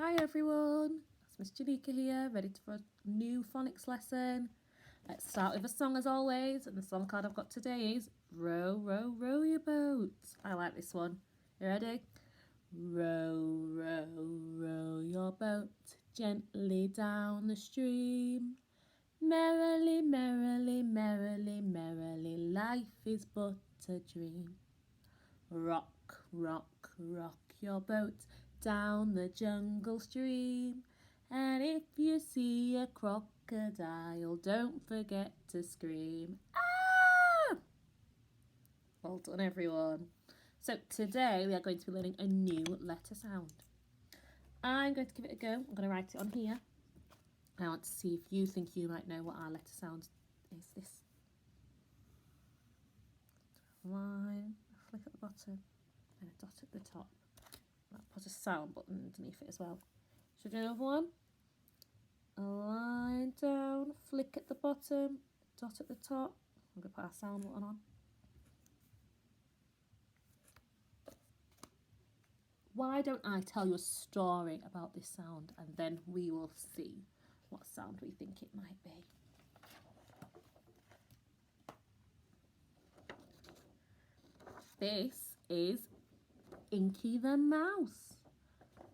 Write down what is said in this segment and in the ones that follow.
Hi everyone, it's Miss Junika here, ready for a new phonics lesson. Let's start with a song as always, and the song card I've got today is Row, Row, Row Your Boat. I like this one. You ready? Row, row, row your boat gently down the stream. Merrily, merrily, merrily, merrily, life is but a dream. Rock, rock, rock your boat down the jungle stream. And if you see a crocodile, don't forget to scream. Ah! Well done, everyone. So today we are going to be learning a new letter sound. I'm going to give it a go. I'm going to write it on here. I want to see if you think you might know what our letter sound is. This line, a flick at the bottom, and a dot at the top. I'll put a sound button underneath it as well. Should we do another one? A line down, flick at the bottom, dot at the top. I'm going to put our sound button on. Why don't I tell you a story about this sound and then we will see what sound we think it might be. This is Inky the Mouse.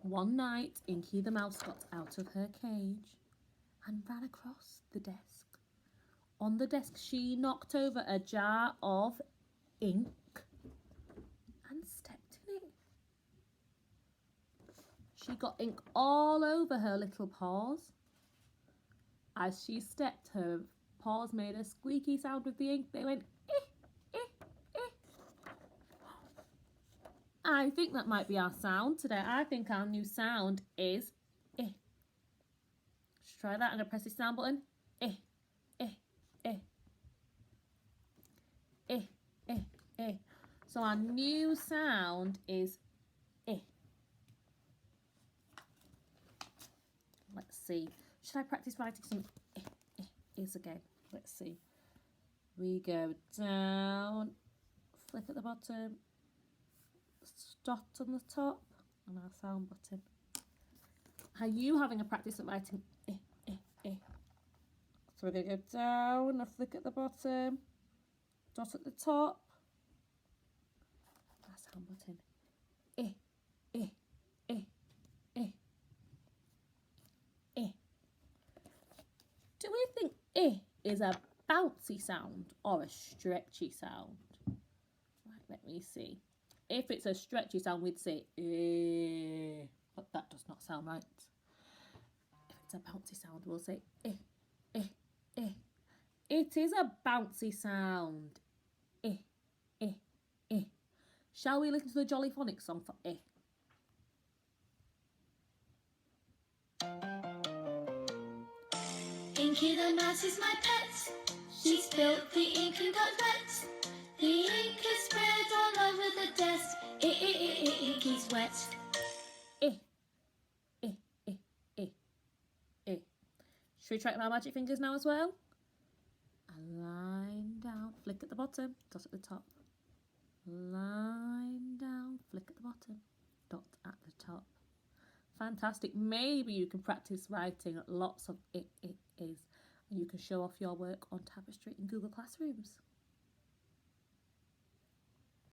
One night, Inky the Mouse got out of her cage and ran across the desk. On the desk, she knocked over a jar of ink and stepped in it. She got ink all over her little paws. As she stepped, her paws made a squeaky sound with the ink. They went, eh, eh, eh. I think that might be our sound today. I think our new sound is eh. Let's try that. I'm going to press the sound button. Eh, eh, eh. Eh, eh, eh. So our new sound is eh. Let's see. Should I practice writing some is again? Let's see. We go down, flick at the bottom, dot on the top, and our sound button. Are you having a practice at writing So we're going to go down, a flick at the bottom, dot at the top, our sound button. Do we think is a bouncy sound or a stretchy sound? Right, let me see. If it's a stretchy sound, we'd say but that does not sound right. If it's a bouncy sound, we'll say It is a bouncy sound. Shall we listen to the Jolly Phonics song for Inky the mouse is my pet. She spilled the ink and got wet. The ink is spread all over the desk. Inky's wet. Should we try our magic fingers now as well? A line down, flick at the bottom, dot at the top. Line down, flick at the bottom, dot at the top. Fantastic. Maybe you can practice writing lots of it is, and you can show off your work on Tapestry in Google Classrooms.